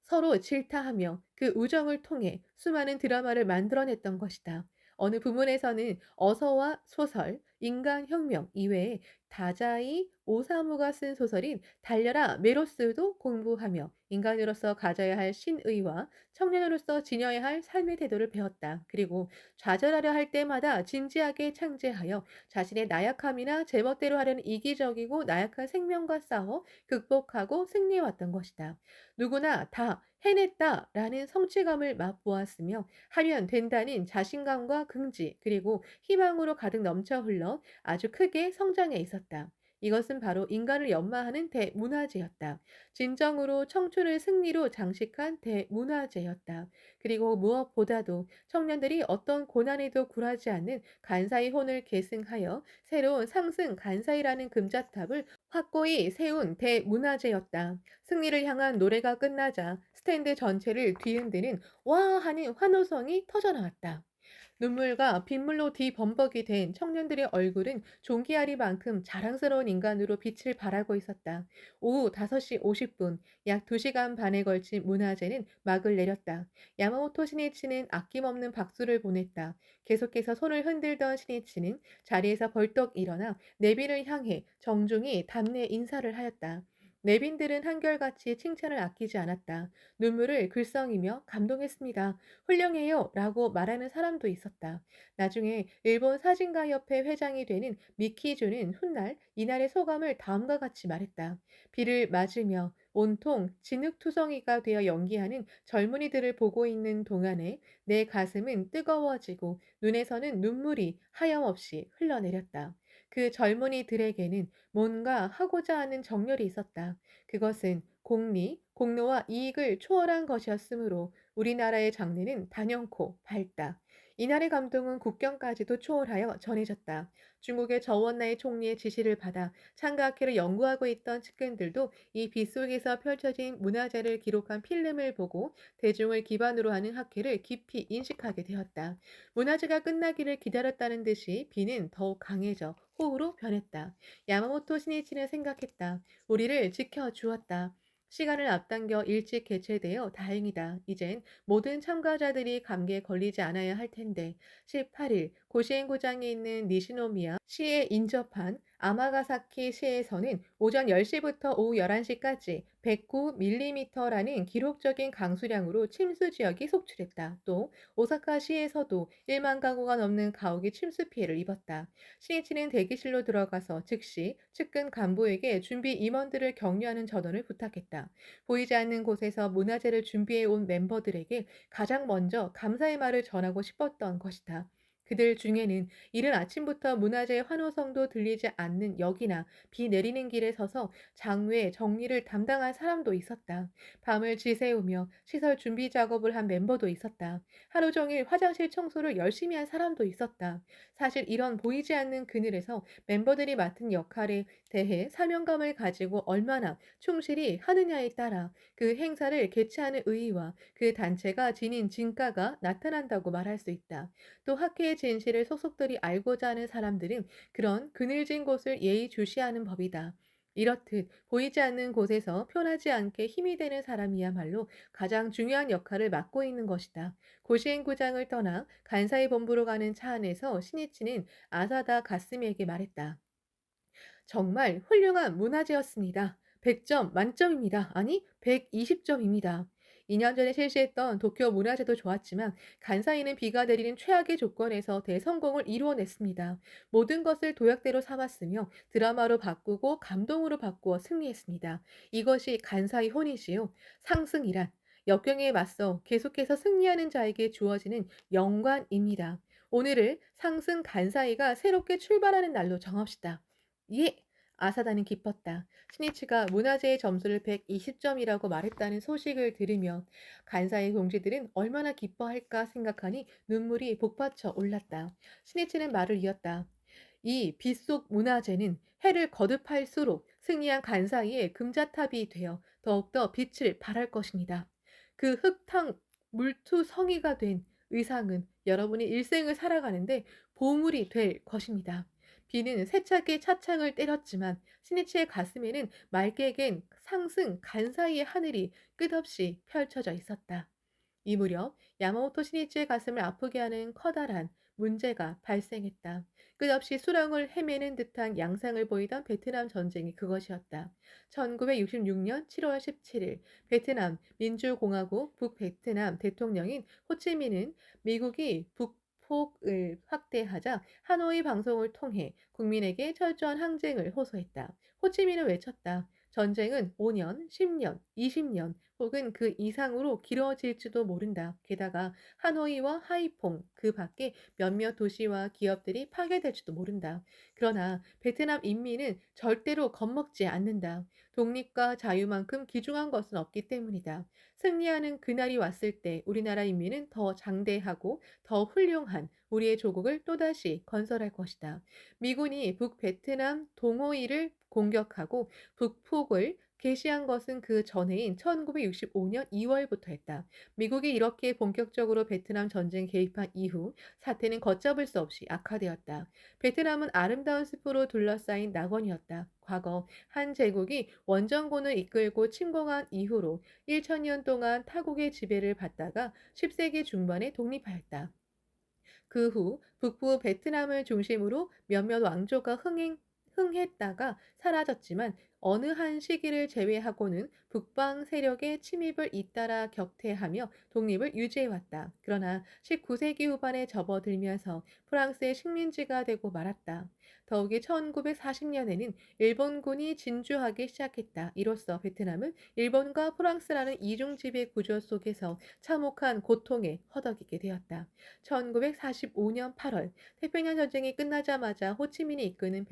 서로 질타하며 그 우정을 통해 수많은 드라마를 만들어냈던 것이다. 어느 부문에서는 어서와 소설, 인간혁명 이외에 다자이 오사무가 쓴 소설인 달려라 메로스도 공부하며 인간으로서 가져야 할 신의와 청년으로서 지녀야 할 삶의 태도를 배웠다. 그리고 좌절하려 할 때마다 진지하게 창제하여 자신의 나약함이나 제멋대로 하려는 이기적이고 나약한 생명과 싸워 극복하고 승리해왔던 것이다. 누구나 다 해냈다라는 성취감을 맛보았으며 하면 된다는 자신감과 긍지 그리고 희망으로 가득 넘쳐 흘러 아주 크게 성장해 있었다. 이것은 바로 인간을 연마하는 대문화제였다. 진정으로 청춘을 승리로 장식한 대문화제였다. 그리고 무엇보다도 청년들이 어떤 고난에도 굴하지 않는 간사의 혼을 계승하여 새로운 상승 간사이라는 금자탑을 확고히 세운 대문화제였다. 승리를 향한 노래가 끝나자 스탠드 전체를 뒤흔드는 와 하는 환호성이 터져나왔다. 눈물과 빗물로 뒤범벅이 된 청년들의 얼굴은 종기아리만큼 자랑스러운 인간으로 빛을 발하고 있었다. 오후 5시 50분, 약 2시간 반에 걸친 문화제는 막을 내렸다. 야마모토 신이치는 아낌없는 박수를 보냈다. 계속해서 손을 흔들던 신이치는 자리에서 벌떡 일어나 내빈을 향해 정중히 답례 인사를 하였다. 내빈들은 한결같이 칭찬을 아끼지 않았다. 눈물을 글썽이며 감동했습니다. 훌륭해요 라고 말하는 사람도 있었다. 나중에 일본 사진가협회 회장이 되는 미키주는 훗날 이날의 소감을 다음과 같이 말했다. 비를 맞으며 온통 진흙투성이가 되어 연기하는 젊은이들을 보고 있는 동안에 내 가슴은 뜨거워지고 눈에서는 눈물이 하염없이 흘러내렸다. 그 젊은이들에게는 뭔가 하고자 하는 정열이 있었다. 그것은 공리, 공로와 이익을 초월한 것이었으므로 우리나라의 장래는 단연코 밝다. 이날의 감동은 국경까지도 초월하여 전해졌다. 중국의 저원나의 총리의 지시를 받아 창가학회를 연구하고 있던 측근들도 이 빗속에서 펼쳐진 문화재를 기록한 필름을 보고 대중을 기반으로 하는 학회를 깊이 인식하게 되었다. 문화재가 끝나기를 기다렸다는 듯이 비는 더욱 강해져 호우로 변했다. 야마모토 신이치는 생각했다. 우리를 지켜주었다. 시간을 앞당겨 일찍 개최되어 다행이다. 이젠 모든 참가자들이 감기에 걸리지 않아야 할 텐데. 18일 고시엔고장에 있는 니시노미야 시에 인접한 아마가사키 시에서는 오전 10시부터 오후 11시까지 109mm라는 기록적인 강수량으로 침수 지역이 속출했다. 또 오사카시에서도 1만 가구가 넘는 가옥이 침수 피해를 입었다. 시니치는 대기실로 들어가서 즉시 측근 간부에게 준비 임원들을 격려하는 전원을 부탁했다. 보이지 않는 곳에서 문화재를 준비해 온 멤버들에게 가장 먼저 감사의 말을 전하고 싶었던 것이다. 그들 중에는 이른 아침부터 문화재 환호성도 들리지 않는 역이나 비 내리는 길에 서서 장외 정리를 담당한 사람도 있었다. 밤을 지새우며 시설 준비 작업을 한 멤버도 있었다. 하루 종일 화장실 청소를 열심히 한 사람도 있었다. 사실 이런 보이지 않는 그늘에서 멤버들이 맡은 역할에 대해 사명감을 가지고 얼마나 충실히 하느냐에 따라 그 행사를 개최하는 의의와 그 단체가 지닌 진가가 나타난다고 말할 수 있다. 또 학회의 진실을 속속들이 알고자 하는 사람들은 그런 그늘진 곳을 예의주시하는 법이다. 이렇듯 보이지 않는 곳에서 편하지 않게 힘이 되는 사람이야말로 가장 중요한 역할을 맡고 있는 것이다. 고시행구장을 떠나 간사이 본부로 가는 차 안에서 신이치는 아사다 가스미에게 말했다. 정말 훌륭한 문화재였습니다. 100점 만점입니다. 아니, 120점입니다. 2년 전에 실시했던 도쿄 문화재도 좋았지만 간사이는 비가 내리는 최악의 조건에서 대성공을 이루어냈습니다. 모든 것을 도약대로 삼았으며 드라마로 바꾸고 감동으로 바꾸어 승리했습니다. 이것이 간사이 혼이지요. 상승이란 역경에 맞서 계속해서 승리하는 자에게 주어지는 영광입니다. 오늘을 상승 간사이가 새롭게 출발하는 날로 정합시다. 예! 아사다는 기뻤다. 스니츠가 문화재의 점수를 120점이라고 말했다는 소식을 들으며 간사의 동지들은 얼마나 기뻐할까 생각하니 눈물이 복받쳐 올랐다. 스니츠는 말을 이었다. 이 빗속 문화재는 해를 거듭할수록 승리한 간사이의 금자탑이 되어 더욱더 빛을 발할 것입니다. 그 흙탕 물투성이가 된 의상은 여러분이 일생을 살아가는데 보물이 될 것입니다. 비는 세차게 차창을 때렸지만 스니치의 가슴에는 맑게 갠 상승 간사이의 하늘이 끝없이 펼쳐져 있었다. 이 무렵 야마모토 신이치의 가슴을 아프게 하는 커다란 문제가 발생했다. 끝없이 수렁을 헤매는 듯한 양상을 보이던 베트남 전쟁이 그것이었다. 1966년 7월 17일 베트남 민주공화국 북베트남 대통령인 호치민은 미국이 북폭을 확대하자 하노이 방송을 통해 국민에게 철저한 항쟁을 호소했다. 호치민은 외쳤다. 전쟁은 5년, 10년, 20년 혹은 그 이상으로 길어질지도 모른다. 게다가 하노이와 하이퐁 그 밖에 몇몇 도시와 기업들이 파괴될지도 모른다. 그러나 베트남 인민은 절대로 겁먹지 않는다. 독립과 자유만큼 귀중한 것은 없기 때문이다. 승리하는 그날이 왔을 때 우리나라 인민은 더 장대하고 더 훌륭한 우리의 조국을 또다시 건설할 것이다. 미군이 북베트남 동호이를 공격하고 북폭을 개시한 것은 그 전해인 1965년 2월부터였다. 미국이 이렇게 본격적으로 베트남 전쟁 개입한 이후 사태는 걷잡을 수 없이 악화되었다. 베트남은 아름다운 숲으로 둘러싸인 낙원이었다. 과거 한 제국이 원정군을 이끌고 침공한 이후로 1000년 동안 타국의 지배를 받다가 10세기 중반에 독립하였다. 그 후 북부 베트남을 중심으로 몇몇 왕조가 흥했다가 사라졌지만 어느 한 시기를 제외하고는 북방 세력의 침입을 잇따라 격퇴하며 독립을 유지해왔다. 그러나 19세기 후반에 접어들면서 프랑스의 식민지가 되고 말았다. 더욱이 1940년에는 일본군이 진주하기 시작했다. 이로써 베트남은 일본과 프랑스라는 이중지배 구조 속에서 참혹한 고통에 허덕이게 되었다. 1945년 8월 태평양 전쟁이 끝나자마자 호치민이 이끄는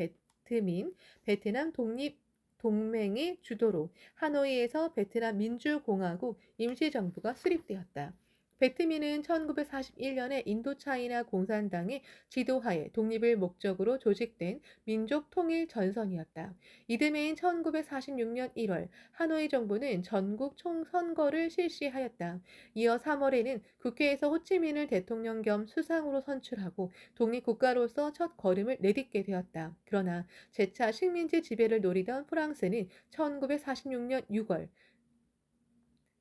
베트남 독립 동맹의 주도로 하노이에서 베트남 민주공화국 임시정부가 수립되었다. 베트민은 1941년에 인도차이나 공산당의 지도하에 독립을 목적으로 조직된 민족통일전선이었다. 이듬해인 1946년 1월 하노이 정부는 전국 총선거를 실시하였다. 이어 3월에는 국회에서 호치민을 대통령 겸 수상으로 선출하고 독립국가로서 첫 걸음을 내딛게 되었다. 그러나 재차 식민지 지배를 노리던 프랑스는 1946년 6월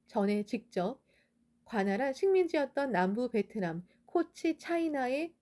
전에 직접 관할한 식민지였던 남부 베트남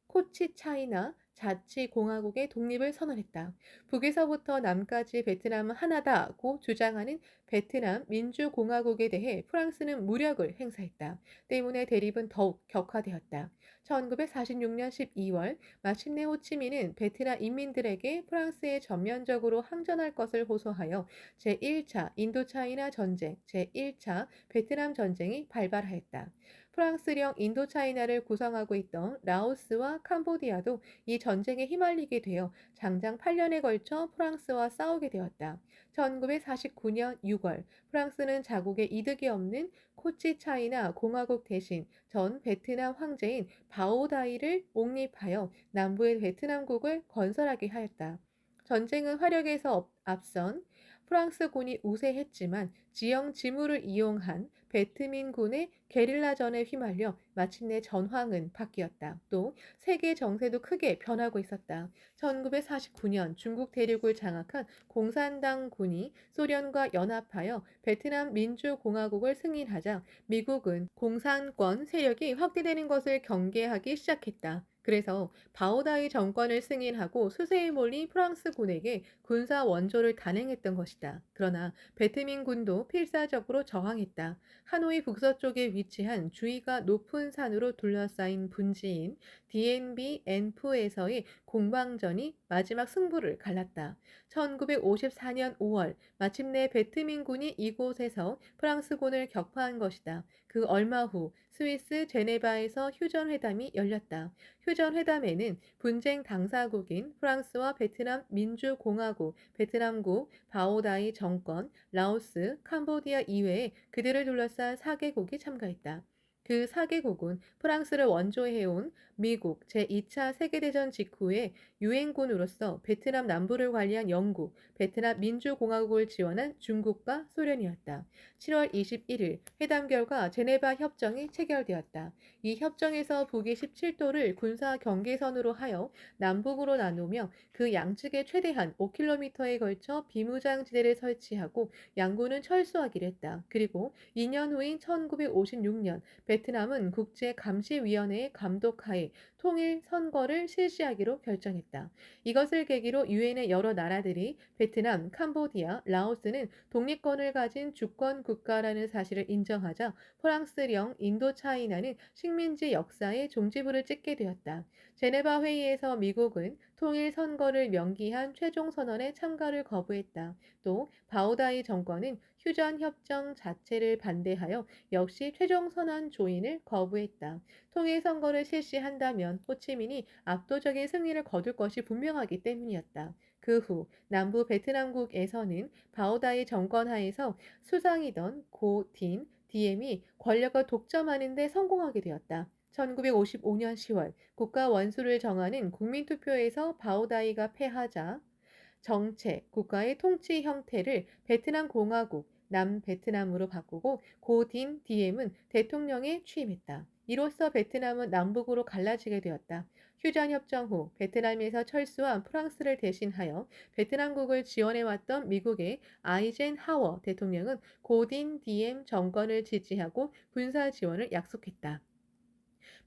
코치차이나 자치공화국의 독립을 선언했다. 북에서부터 남까지 베트남은 하나다고 주장하는 베트남 민주공화국에 대해 프랑스는 무력을 행사했다. 때문에 대립은 더욱 격화되었다. 1946년 12월 마침내 호치민은 베트남 인민들에게 프랑스에 전면적으로 항전할 것을 호소하여 제1차 인도차이나 전쟁, 제1차 베트남 전쟁이 발발하였다. 프랑스령 인도차이나를 구성하고 있던 라오스와 캄보디아도 이 전쟁에 휘말리게 되어 장장 8년에 걸쳐 프랑스와 싸우게 되었다. 1949년 6월 프랑스는 자국에 이득이 없는 코치차이나 공화국 대신 전 베트남 황제인 바오다이를 옹립하여 남부의 베트남국을 건설하게 하였다. 전쟁은 화력에서 앞선 프랑스군이 우세했지만 지형 지물을 이용한 베트민군의 게릴라전에 휘말려 마침내 전황은 바뀌었다. 또 세계 정세도 크게 변하고 있었다. 1949년 중국 대륙을 장악한 공산당군이 소련과 연합하여 베트남 민주공화국을 승인하자 미국은 공산권 세력이 확대되는 것을 경계하기 시작했다. 그래서 바오다이 정권을 승인하고 수세에 몰린 프랑스군에게 군사 원조를 단행했던 것이다. 그러나 베트민군도 필사적으로 저항했다. 하노이 북서쪽에 위치한 주위가 높은 산으로 둘러싸인 분지인 디엔비 앤푸에서의 공방전이 마지막 승부를 갈랐다. 1954년 5월 마침내 베트민군이 이곳에서 프랑스군을 격파한 것이다. 그 얼마 후 스위스 제네바에서 휴전회담이 열렸다. 휴전회담에는 분쟁 당사국인 프랑스와 베트남 민주공화국, 베트남국, 바오다이 정권, 라오스, 캄보디아 이외에 그들을 둘러싼 4개국이 참가했다. 그 4개국은 프랑스를 원조해온 미국 제2차 세계대전 직후에 유엔군으로서 베트남 남부를 관리한 영국, 베트남 민주공화국을 지원한 중국과 소련이었다. 7월 21일 회담 결과 제네바 협정이 체결되었다. 이 협정에서 북이 17도를 군사 경계선으로 하여 남북으로 나누며 그 양측에 최대한 5km에 걸쳐 비무장지대를 설치하고 양군은 철수하기로 했다. 그리고 2년 후인 1956년 베트남은 국제감시위원회의 감독하에 통일 선거를 실시하기로 결정했다. 이것을 계기로 유엔의 여러 나라들이 베트남, 캄보디아, 라오스는 독립권을 가진 주권 국가라는 사실을 인정하자 프랑스령 인도차이나는 식민지 역사에 종지부를 찍게 되었다. 제네바 회의에서 미국은 통일 선거를 명기한 최종 선언에 참가를 거부했다. 또 바오다이 정권은 휴전 협정 자체를 반대하여 역시 최종 선언 조인을 거부했다. 통일 선거를 실시한다면 호치민이 압도적인 승리를 거둘 것이 분명하기 때문이었다. 그 후 남부 베트남국에서는 바오다이 정권 하에서 수장이던 고 딘 디엠이 권력을 독점하는 데 성공하게 되었다. 1955년 10월 국가 원수를 정하는 국민투표에서 바오다이가 패하자 정책, 국가의 통치 형태를 베트남 공화국, 남베트남으로 바꾸고 고딘 디엠은 대통령에 취임했다. 이로써 베트남은 남북으로 갈라지게 되었다. 휴전협정 후 베트남에서 철수한 프랑스를 대신하여 베트남국을 지원해왔던 미국의 아이젠 하워 대통령은 고딘 디엠 정권을 지지하고 군사 지원을 약속했다.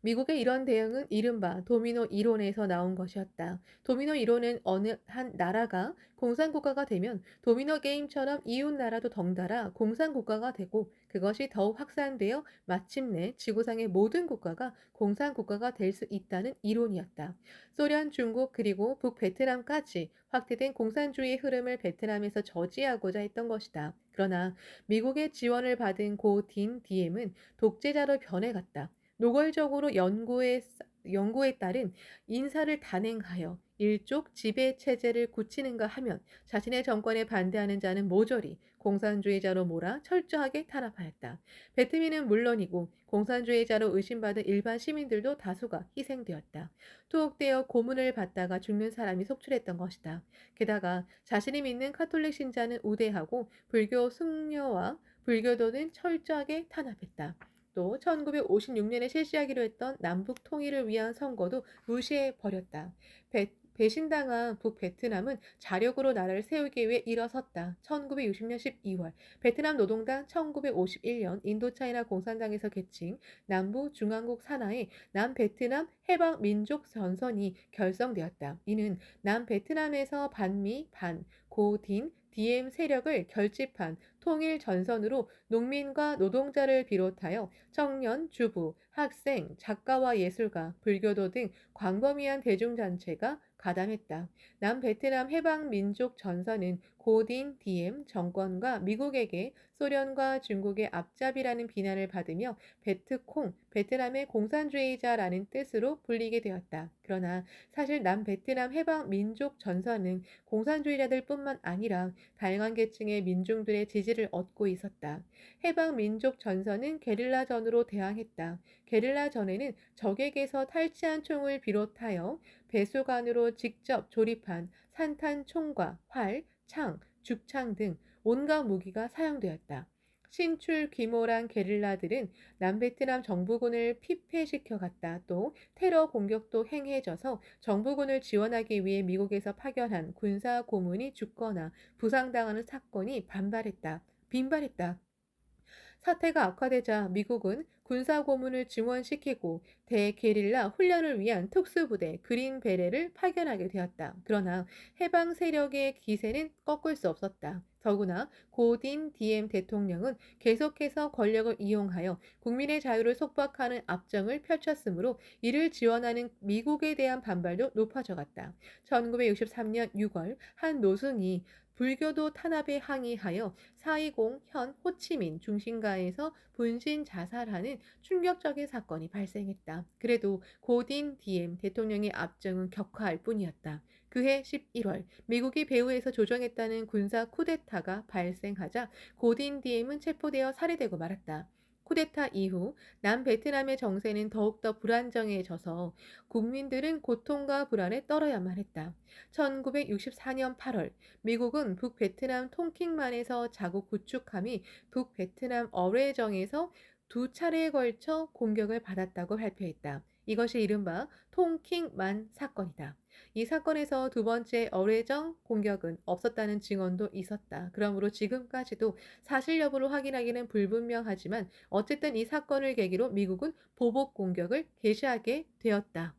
미국의 이런 대응은 이른바 도미노 이론에서 나온 것이었다. 도미노 이론은 어느 한 나라가 공산국가가 되면 도미노 게임처럼 이웃 나라도 덩달아 공산국가가 되고 그것이 더욱 확산되어 마침내 지구상의 모든 국가가 공산국가가 될 수 있다는 이론이었다. 소련, 중국 그리고 북베트남까지 확대된 공산주의 흐름을 베트남에서 저지하고자 했던 것이다. 그러나 미국의 지원을 받은 고 딘 디엠은 독재자로 변해갔다. 노골적으로 연구에 따른 인사를 단행하여 일족 지배 체제를 굳히는가 하면 자신의 정권에 반대하는 자는 모조리 공산주의자로 몰아 철저하게 탄압하였다. 베트민은 물론이고 공산주의자로 의심받은 일반 시민들도 다수가 희생되었다. 투옥되어 고문을 받다가 죽는 사람이 속출했던 것이다. 게다가 자신이 믿는 카톨릭 신자는 우대하고 불교 승려와 불교도는 철저하게 탄압했다. 또 1956년에 실시하기로 했던 남북 통일을 위한 선거도 무시해 버렸다. 배신당한 북베트남은 자력으로 나라를 세우기 위해 일어섰다. 1960년 12월 베트남 노동당 1951년 인도차이나 공산당에서 개칭 남부 중앙국 산하의 남베트남 해방민족전선이 결성되었다. 이는 남베트남에서 반미, 반, 고딘, DM 세력을 결집한 통일 전선으로 농민과 노동자를 비롯하여 청년, 주부, 학생, 작가와 예술가, 불교도 등 광범위한 대중단체가 가담했다. 남베트남 해방민족 전선은 고딘 DM 정권과 미국에게 소련과 중국의 앞잡이라는 비난을 받으며 베트콩, 베트남의 공산주의자라는 뜻으로 불리게 되었다. 그러나 사실 남베트남 해방민족 전선은 공산주의자들뿐만 아니라 다양한 계층의 민중들의 지지를 얻고 있었다. 해방민족 전선은 게릴라전으로 대항했다. 게릴라전에는 적에게서 탈취한 총을 비롯하여 배수관으로 직접 조립한 산탄총과 활, 창, 죽창 등 온갖 무기가 사용되었다. 신출 귀몰한 게릴라들은 남베트남 정부군을 피폐시켜 갔다. 또 테러 공격도 행해져서 정부군을 지원하기 위해 미국에서 파견한 군사 고문이 죽거나 부상당하는 사건이 빈발했다. 사태가 악화되자 미국은 군사 고문을 증원시키고 대게릴라 훈련을 위한 특수부대 그린 베레를 파견하게 되었다. 그러나 해방 세력의 기세는 꺾을 수 없었다. 더구나 고딘 DM 대통령은 계속해서 권력을 이용하여 국민의 자유를 속박하는 압정을 펼쳤으므로 이를 지원하는 미국에 대한 반발도 높아져 갔다. 1963년 6월 한 노승이 불교도 탄압에 항의하여 4.20 현 호치민 중심가에서 분신 자살하는 충격적인 사건이 발생했다. 그래도 고딘 DM 대통령의 압정은 격화할 뿐이었다. 그해 11월 미국이 배후에서 조정했다는 군사 쿠데타가 발생하자 고딘 DM은 체포되어 살해되고 말았다. 쿠데타 이후 남베트남의 정세는 더욱더 불안정해져서 국민들은 고통과 불안에 떨어야만 했다. 1964년 8월 미국은 북베트남 통킹만에서 자국 구축함이 북베트남 어뢰정에서 두 차례에 걸쳐 공격을 받았다고 발표했다. 이것이 이른바 통킹만 사건이다. 이 사건에서 두 번째 어뢰정 공격은 없었다는 증언도 있었다. 그러므로 지금까지도 사실 여부를 확인하기는 불분명하지만 어쨌든 이 사건을 계기로 미국은 보복 공격을 개시하게 되었다.